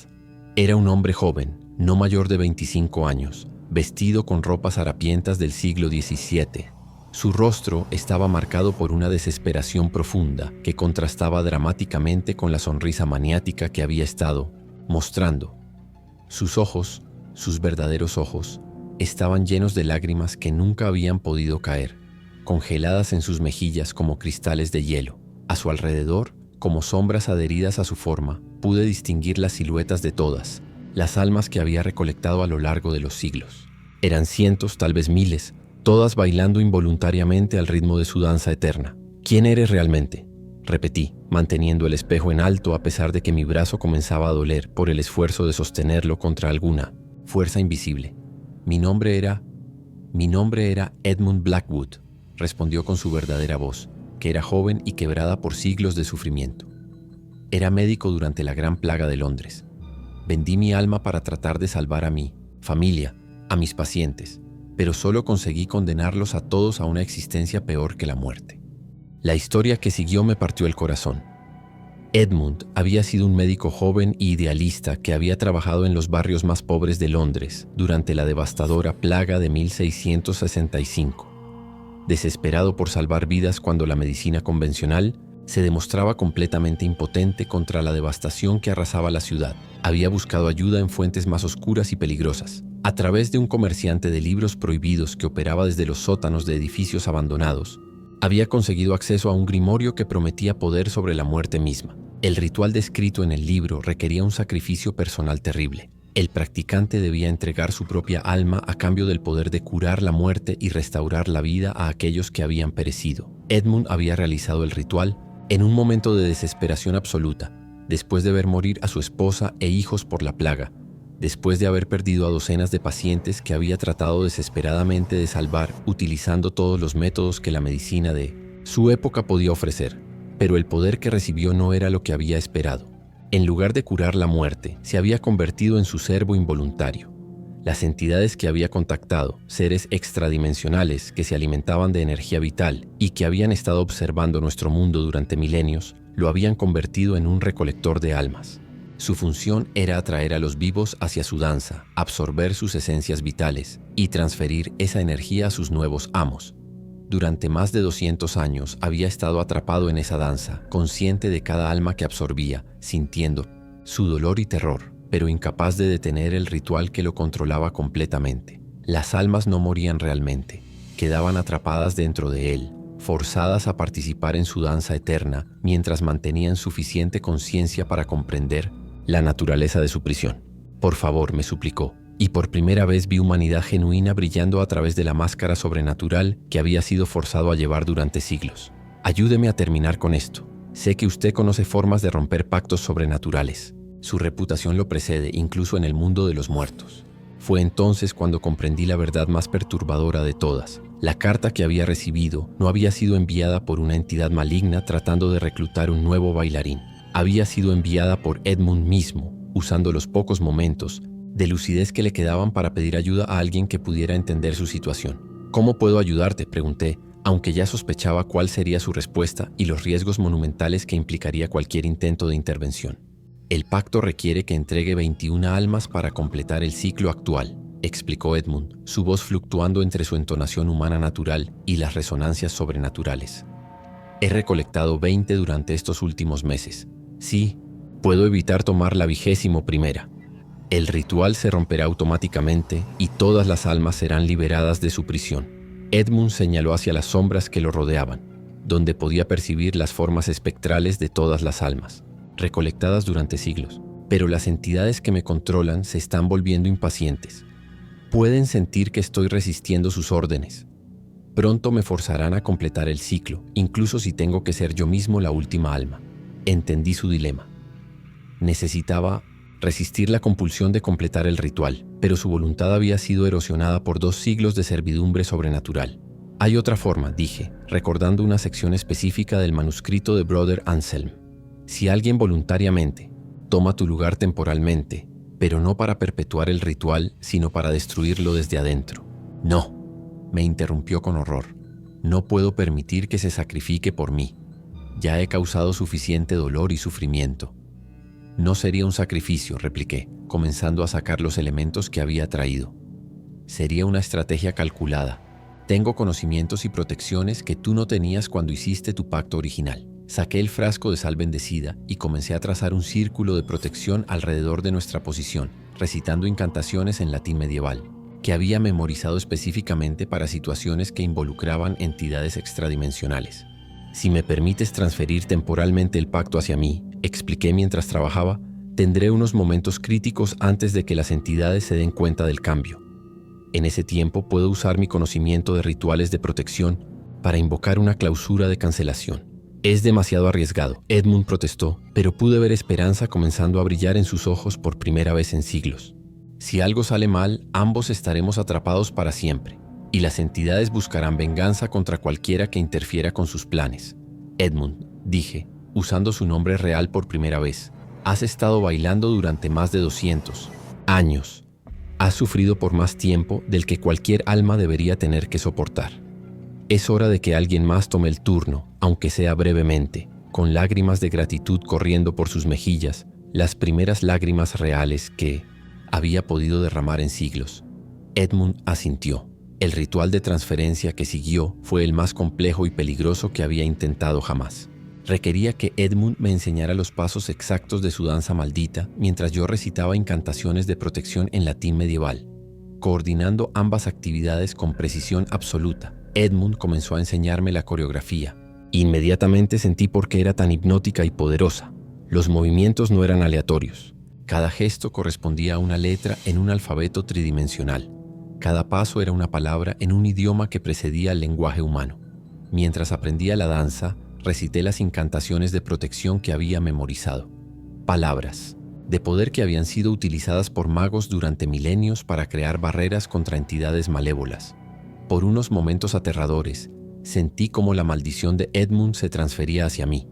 Era un hombre joven, no mayor de 25 años, vestido con ropas harapientas del siglo XVII. Su rostro estaba marcado por una desesperación profunda que contrastaba dramáticamente con la sonrisa maniática que había estado mostrando. Sus ojos, sus verdaderos ojos, estaban llenos de lágrimas que nunca habían podido caer, congeladas en sus mejillas como cristales de hielo. A su alrededor, como sombras adheridas a su forma, pude distinguir las siluetas de todas, las almas que había recolectado a lo largo de los siglos. Eran cientos, tal vez miles, todas bailando involuntariamente al ritmo de su danza eterna. ¿Quién eres realmente?, repetí, manteniendo el espejo en alto a pesar de que mi brazo comenzaba a doler por el esfuerzo de sostenerlo contra alguna fuerza invisible. Mi nombre era Edmund Blackwood, respondió con su verdadera voz, que era joven y quebrada por siglos de sufrimiento. Era médico durante la gran plaga de Londres. Vendí mi alma para tratar de salvar a mi familia a mis pacientes, pero solo conseguí condenarlos a todos a una existencia peor que la muerte. La historia que siguió me partió el corazón. Edmund había sido un médico joven y idealista que había trabajado en los barrios más pobres de Londres durante la devastadora plaga de 1665. Desesperado por salvar vidas cuando la medicina convencional se demostraba completamente impotente contra la devastación que arrasaba la ciudad, había buscado ayuda en fuentes más oscuras y peligrosas. A través de un comerciante de libros prohibidos que operaba desde los sótanos de edificios abandonados, había conseguido acceso a un grimorio que prometía poder sobre la muerte misma. El ritual descrito en el libro requería un sacrificio personal terrible. El practicante debía entregar su propia alma a cambio del poder de curar la muerte y restaurar la vida a aquellos que habían perecido. Edmund había realizado el ritual en un momento de desesperación absoluta, después de ver morir a su esposa e hijos por la plaga, después de haber perdido a docenas de pacientes que había tratado desesperadamente de salvar utilizando todos los métodos que la medicina de su época podía ofrecer. Pero el poder que recibió no era lo que había esperado. En lugar de curar la muerte, se había convertido en su servo involuntario. Las entidades que había contactado, seres extradimensionales que se alimentaban de energía vital y que habían estado observando nuestro mundo durante milenios, lo habían convertido en un recolector de almas. Su función era atraer a los vivos hacia su danza, absorber sus esencias vitales y transferir esa energía a sus nuevos amos. Durante más de 200 años había estado atrapado en esa danza, consciente de cada alma que absorbía, sintiendo su dolor y terror, pero incapaz de detener el ritual que lo controlaba completamente. Las almas no morían realmente, quedaban atrapadas dentro de él, forzadas a participar en su danza eterna mientras mantenían suficiente conciencia para comprender la naturaleza de su prisión. Por favor, me suplicó, y por primera vez vi humanidad genuina brillando a través de la máscara sobrenatural que había sido forzado a llevar durante siglos. Ayúdeme a terminar con esto. Sé que usted conoce formas de romper pactos sobrenaturales. Su reputación lo precede incluso en el mundo de los muertos. Fue entonces cuando comprendí la verdad más perturbadora de todas. La carta que había recibido no había sido enviada por una entidad maligna tratando de reclutar un nuevo bailarín. Había sido enviada por Edmund mismo, usando los pocos momentos de lucidez que le quedaban para pedir ayuda a alguien que pudiera entender su situación. ¿Cómo puedo ayudarte?, pregunté, aunque ya sospechaba cuál sería su respuesta y los riesgos monumentales que implicaría cualquier intento de intervención. El pacto requiere que entregue 21 almas para completar el ciclo actual, explicó Edmund, su voz fluctuando entre su entonación humana natural y las resonancias sobrenaturales. He recolectado 20 durante estos últimos meses. Sí, puedo evitar tomar la 21ª. El ritual se romperá automáticamente y todas las almas serán liberadas de su prisión. Edmund señaló hacia las sombras que lo rodeaban, donde podía percibir las formas espectrales de todas las almas, recolectadas durante siglos. Pero las entidades que me controlan se están volviendo impacientes. Pueden sentir que estoy resistiendo sus órdenes. Pronto me forzarán a completar el ciclo, incluso si tengo que ser yo mismo la última alma. Entendí su dilema. Necesitaba resistir la compulsión de completar el ritual, pero su voluntad había sido erosionada por 2 siglos de servidumbre sobrenatural. Hay otra forma, dije, recordando una sección específica del manuscrito de Brother Anselm. Si alguien voluntariamente toma tu lugar temporalmente, pero no para perpetuar el ritual, sino para destruirlo desde adentro. No, me interrumpió con horror. No puedo permitir que se sacrifique por mí. Ya he causado suficiente dolor y sufrimiento. No sería un sacrificio, repliqué, comenzando a sacar los elementos que había traído. Sería una estrategia calculada. Tengo conocimientos y protecciones que tú no tenías cuando hiciste tu pacto original. Saqué el frasco de sal bendecida y comencé a trazar un círculo de protección alrededor de nuestra posición, recitando incantaciones en latín medieval, que había memorizado específicamente para situaciones que involucraban entidades extradimensionales. Si me permites transferir temporalmente el pacto hacia mí, expliqué mientras trabajaba, tendré unos momentos críticos antes de que las entidades se den cuenta del cambio. En ese tiempo puedo usar mi conocimiento de rituales de protección para invocar una clausura de cancelación. Es demasiado arriesgado, Edmund protestó, pero pude ver esperanza comenzando a brillar en sus ojos por primera vez en siglos. Si algo sale mal, ambos estaremos atrapados para siempre, y las entidades buscarán venganza contra cualquiera que interfiera con sus planes. Edmund, dije, usando su nombre real por primera vez, has estado bailando durante más de 200 años. Has sufrido por más tiempo del que cualquier alma debería tener que soportar. Es hora de que alguien más tome el turno, aunque sea brevemente, con lágrimas de gratitud corriendo por sus mejillas, las primeras lágrimas reales que había podido derramar en siglos. Edmund asintió. El ritual de transferencia que siguió fue el más complejo y peligroso que había intentado jamás. Requería que Edmund me enseñara los pasos exactos de su danza maldita mientras yo recitaba incantaciones de protección en latín medieval. Coordinando ambas actividades con precisión absoluta, Edmund comenzó a enseñarme la coreografía. Inmediatamente sentí por qué era tan hipnótica y poderosa. Los movimientos no eran aleatorios. Cada gesto correspondía a una letra en un alfabeto tridimensional. Cada paso era una palabra en un idioma que precedía al lenguaje humano. Mientras aprendía la danza, recité las incantaciones de protección que había memorizado. Palabras de poder que habían sido utilizadas por magos durante milenios para crear barreras contra entidades malévolas. Por unos momentos aterradores, sentí como la maldición de Edmund se transfería hacia mí.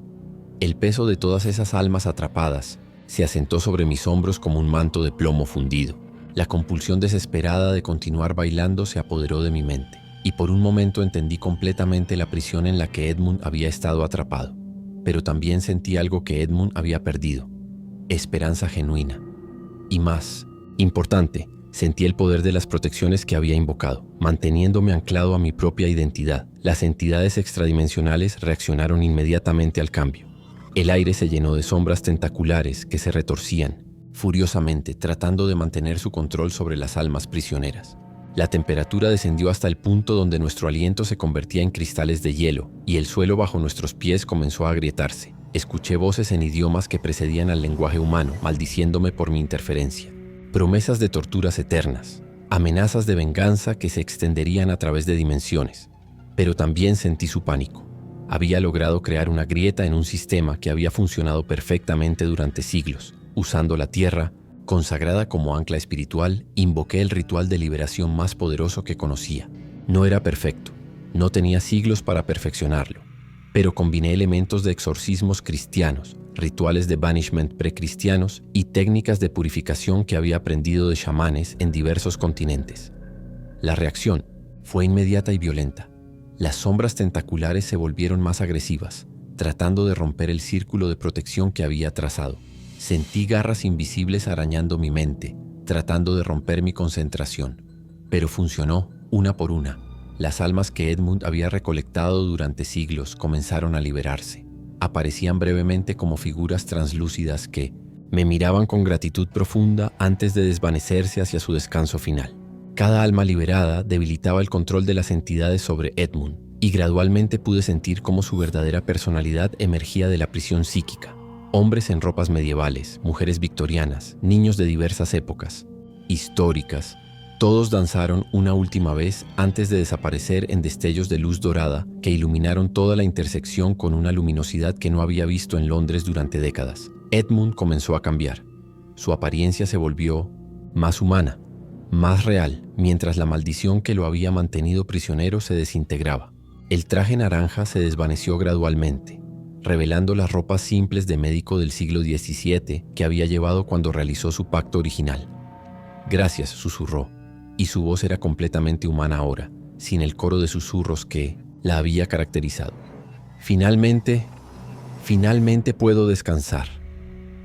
El peso de todas esas almas atrapadas se asentó sobre mis hombros como un manto de plomo fundido. La compulsión desesperada de continuar bailando se apoderó de mi mente, y por un momento entendí completamente la prisión en la que Edmund había estado atrapado. Pero también sentí algo que Edmund había perdido: esperanza genuina. Y más importante, sentí el poder de las protecciones que había invocado, manteniéndome anclado a mi propia identidad. Las entidades extradimensionales reaccionaron inmediatamente al cambio. El aire se llenó de sombras tentaculares que se retorcían, furiosamente tratando de mantener su control sobre las almas prisioneras. La temperatura descendió hasta el punto donde nuestro aliento se convertía en cristales de hielo y el suelo bajo nuestros pies comenzó a agrietarse. Escuché voces en idiomas que precedían al lenguaje humano, maldiciéndome por mi interferencia. Promesas de torturas eternas, amenazas de venganza que se extenderían a través de dimensiones. Pero también sentí su pánico. Había logrado crear una grieta en un sistema que había funcionado perfectamente durante siglos. Usando la tierra, consagrada como ancla espiritual, invoqué el ritual de liberación más poderoso que conocía. No era perfecto, no tenía siglos para perfeccionarlo, pero combiné elementos de exorcismos cristianos, rituales de banishment precristianos y técnicas de purificación que había aprendido de chamanes en diversos continentes. La reacción fue inmediata y violenta. Las sombras tentaculares se volvieron más agresivas, tratando de romper el círculo de protección que había trazado. Sentí garras invisibles arañando mi mente, tratando de romper mi concentración. Pero funcionó, una por una. Las almas que Edmund había recolectado durante siglos comenzaron a liberarse. Aparecían brevemente como figuras translúcidas que me miraban con gratitud profunda antes de desvanecerse hacia su descanso final. Cada alma liberada debilitaba el control de las entidades sobre Edmund, y gradualmente pude sentir cómo su verdadera personalidad emergía de la prisión psíquica. Hombres en ropas medievales, mujeres victorianas, niños de diversas épocas, históricas, todos danzaron una última vez antes de desaparecer en destellos de luz dorada que iluminaron toda la intersección con una luminosidad que no había visto en Londres durante décadas. Edmund comenzó a cambiar. Su apariencia se volvió más humana, más real, mientras la maldición que lo había mantenido prisionero se desintegraba. El traje naranja se desvaneció gradualmente, revelando las ropas simples de médico del siglo XVII que había llevado cuando realizó su pacto original. «Gracias», susurró, y su voz era completamente humana ahora, sin el coro de susurros que la había caracterizado. Finalmente puedo descansar».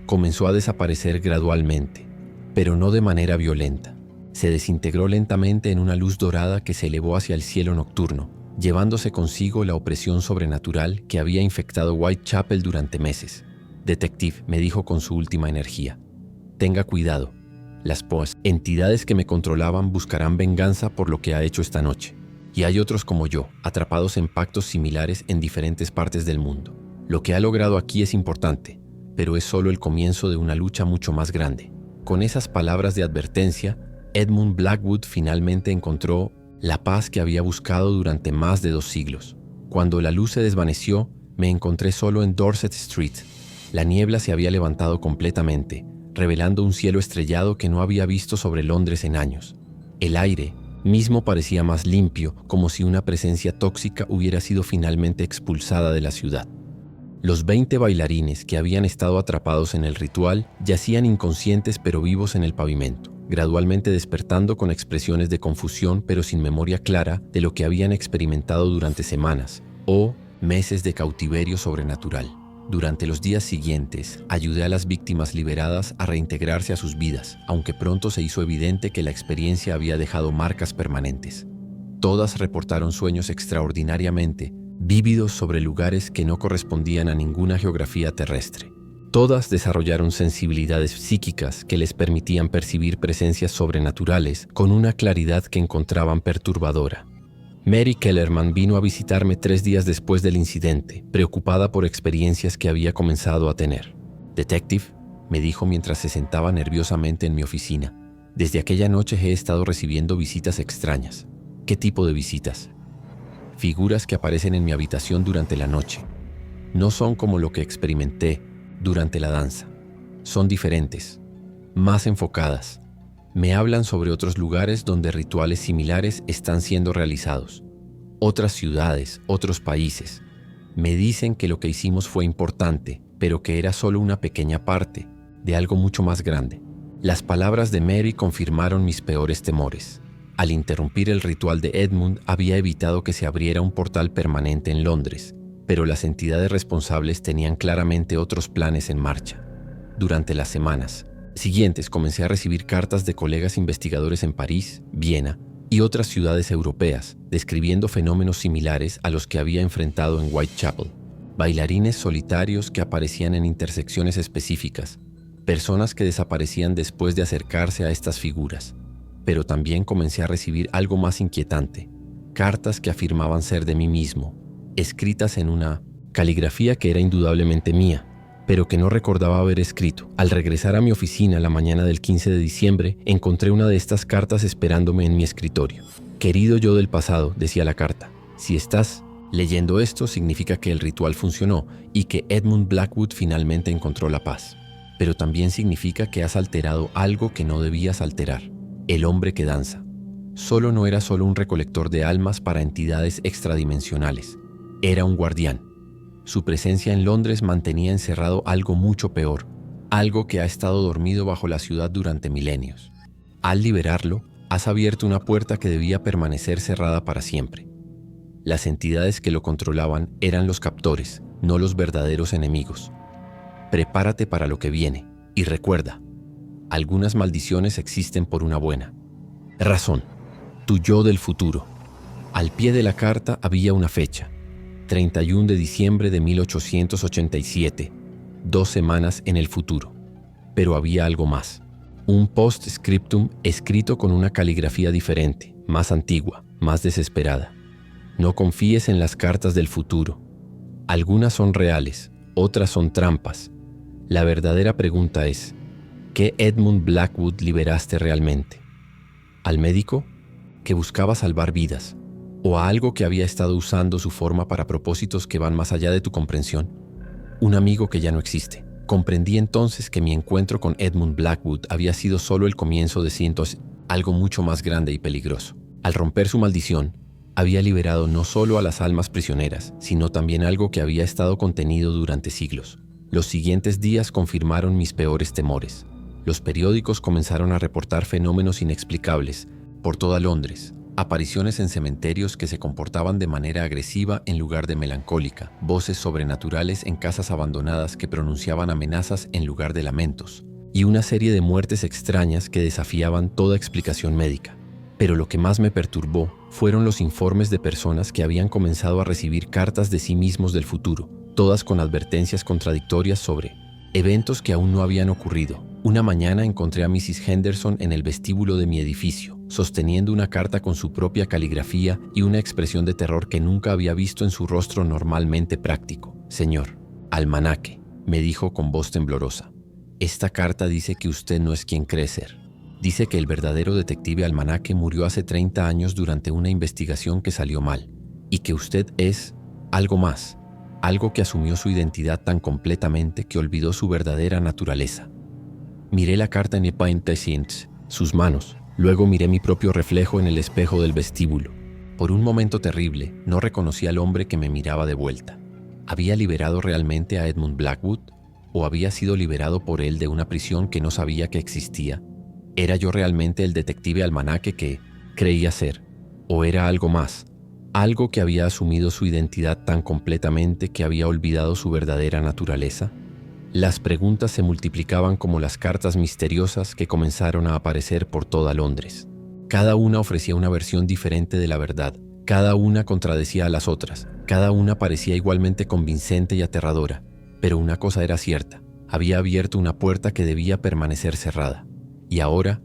Comenzó a desaparecer gradualmente, pero no de manera violenta. Se desintegró lentamente en una luz dorada que se elevó hacia el cielo nocturno, llevándose consigo la opresión sobrenatural que había infectado Whitechapel durante meses. «Detective», me dijo con su última energía, «tenga cuidado. Las entidades que me controlaban buscarán venganza por lo que ha hecho esta noche. Y hay otros como yo, atrapados en pactos similares en diferentes partes del mundo. Lo que ha logrado aquí es importante, pero es solo el comienzo de una lucha mucho más grande». Con esas palabras de advertencia, Edmund Blackwood finalmente encontró la paz que había buscado durante más de 2 siglos. Cuando la luz se desvaneció, me encontré solo en Dorset Street. La niebla se había levantado completamente, revelando un cielo estrellado que no había visto sobre Londres en años. El aire mismo parecía más limpio, como si una presencia tóxica hubiera sido finalmente expulsada de la ciudad. Los 20 bailarines que habían estado atrapados en el ritual yacían inconscientes pero vivos en el pavimento, gradualmente despertando con expresiones de confusión pero sin memoria clara de lo que habían experimentado durante semanas o meses de cautiverio sobrenatural. Durante los días siguientes, ayudé a las víctimas liberadas a reintegrarse a sus vidas, aunque pronto se hizo evidente que la experiencia había dejado marcas permanentes. Todas reportaron sueños extraordinariamente vívidos sobre lugares que no correspondían a ninguna geografía terrestre. Todas desarrollaron sensibilidades psíquicas que les permitían percibir presencias sobrenaturales con una claridad que encontraban perturbadora. Mary Kellerman vino a visitarme 3 días después del incidente, preocupada por experiencias que había comenzado a tener. «Detective», me dijo mientras se sentaba nerviosamente en mi oficina, «desde aquella noche he estado recibiendo visitas extrañas». «¿Qué tipo de visitas?» «Figuras que aparecen en mi habitación durante la noche. No son como lo que experimenté durante la danza. Son diferentes, más enfocadas. Me hablan sobre otros lugares donde rituales similares están siendo realizados. Otras ciudades, otros países. Me dicen que lo que hicimos fue importante, pero que era solo una pequeña parte de algo mucho más grande». Las palabras de Mary confirmaron mis peores temores. Al interrumpir el ritual de Edmund, había evitado que se abriera un portal permanente en Londres, pero las entidades responsables tenían claramente otros planes en marcha. Durante las semanas siguientes comencé a recibir cartas de colegas investigadores en París, Viena y otras ciudades europeas, describiendo fenómenos similares a los que había enfrentado en Whitechapel. Bailarines solitarios que aparecían en intersecciones específicas, personas que desaparecían después de acercarse a estas figuras. Pero también comencé a recibir algo más inquietante, cartas que afirmaban ser de mí mismo, escritas en una caligrafía que era indudablemente mía, pero que no recordaba haber escrito. Al regresar a mi oficina la mañana del 15 de diciembre, encontré una de estas cartas esperándome en mi escritorio. «Querido yo del pasado», decía la carta, «si estás leyendo esto significa que el ritual funcionó y que Edmund Blackwood finalmente encontró la paz. Pero también significa que has alterado algo que no debías alterar. El hombre que danza. No era solo un recolector de almas para entidades extradimensionales. Era un guardián. Su presencia en Londres mantenía encerrado algo mucho peor, algo que ha estado dormido bajo la ciudad durante milenios. Al liberarlo, has abierto una puerta que debía permanecer cerrada para siempre. Las entidades que lo controlaban eran los captores, no los verdaderos enemigos. Prepárate para lo que viene y recuerda, algunas maldiciones existen por una buena razón. Tu yo del futuro». Al pie de la carta había una fecha, 31 de diciembre de 1887, 2 semanas en el futuro. Pero había algo más. Un post-scriptum escrito con una caligrafía diferente, más antigua, más desesperada. «No confíes en las cartas del futuro. Algunas son reales, otras son trampas. La verdadera pregunta es, ¿qué Edmund Blackwood liberaste realmente? ¿Al médico, que buscaba salvar vidas, o a algo que había estado usando su forma para propósitos que van más allá de tu comprensión? Un amigo que ya no existe». Comprendí entonces que mi encuentro con Edmund Blackwood había sido solo el comienzo de algo mucho más grande y peligroso. Al romper su maldición, había liberado no solo a las almas prisioneras, sino también algo que había estado contenido durante siglos. Los siguientes días confirmaron mis peores temores. Los periódicos comenzaron a reportar fenómenos inexplicables por toda Londres, apariciones en cementerios que se comportaban de manera agresiva en lugar de melancólica, voces sobrenaturales en casas abandonadas que pronunciaban amenazas en lugar de lamentos, y una serie de muertes extrañas que desafiaban toda explicación médica. Pero lo que más me perturbó fueron los informes de personas que habían comenzado a recibir cartas de sí mismos del futuro, todas con advertencias contradictorias sobre eventos que aún no habían ocurrido. Una mañana encontré a Mrs. Henderson en el vestíbulo de mi edificio, sosteniendo una carta con su propia caligrafía y una expresión de terror que nunca había visto en su rostro normalmente práctico. «Señor, almanaque», me dijo con voz temblorosa, «esta carta dice que usted no es quien cree ser. Dice que el verdadero detective Almanaque murió hace 30 años durante una investigación que salió mal, y que usted es algo más, algo que asumió su identidad tan completamente que olvidó su verdadera naturaleza». Miré la carta en sus manos, luego miré mi propio reflejo en el espejo del vestíbulo. Por un momento terrible, no reconocí al hombre que me miraba de vuelta. ¿Había liberado realmente a Edmund Blackwood? ¿O había sido liberado por él de una prisión que no sabía que existía? ¿Era yo realmente el detective almanaque que creía ser? ¿O era algo más? ¿Algo que había asumido su identidad tan completamente que había olvidado su verdadera naturaleza? Las preguntas se multiplicaban como las cartas misteriosas que comenzaron a aparecer por toda Londres. Cada una ofrecía una versión diferente de la verdad. Cada una contradecía a las otras. Cada una parecía igualmente convincente y aterradora. Pero una cosa era cierta. Había abierto una puerta que debía permanecer cerrada. Y ahora,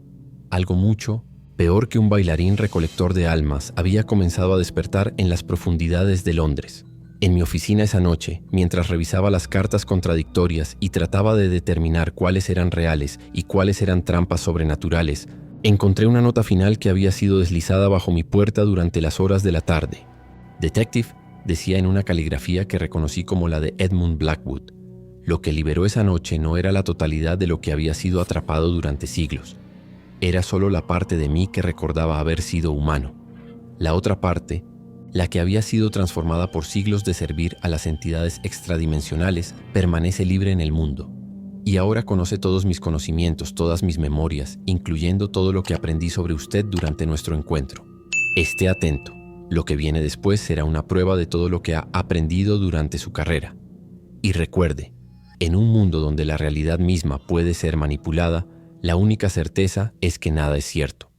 algo mucho peor que un bailarín recolector de almas había comenzado a despertar en las profundidades de Londres. En mi oficina esa noche, mientras revisaba las cartas contradictorias y trataba de determinar cuáles eran reales y cuáles eran trampas sobrenaturales, encontré una nota final que había sido deslizada bajo mi puerta durante las horas de la tarde. Detective, decía en una caligrafía que reconocí como la de Edmund Blackwood. Lo que liberó esa noche no era la totalidad de lo que había sido atrapado durante siglos. Era solo la parte de mí que recordaba haber sido humano. La otra parte, la que había sido transformada por siglos de servir a las entidades extradimensionales, permanece libre en el mundo. Y ahora conoce todos mis conocimientos, todas mis memorias, incluyendo todo lo que aprendí sobre usted durante nuestro encuentro. Esté atento. Lo que viene después será una prueba de todo lo que ha aprendido durante su carrera. Y recuerde, en un mundo donde la realidad misma puede ser manipulada, la única certeza es que nada es cierto.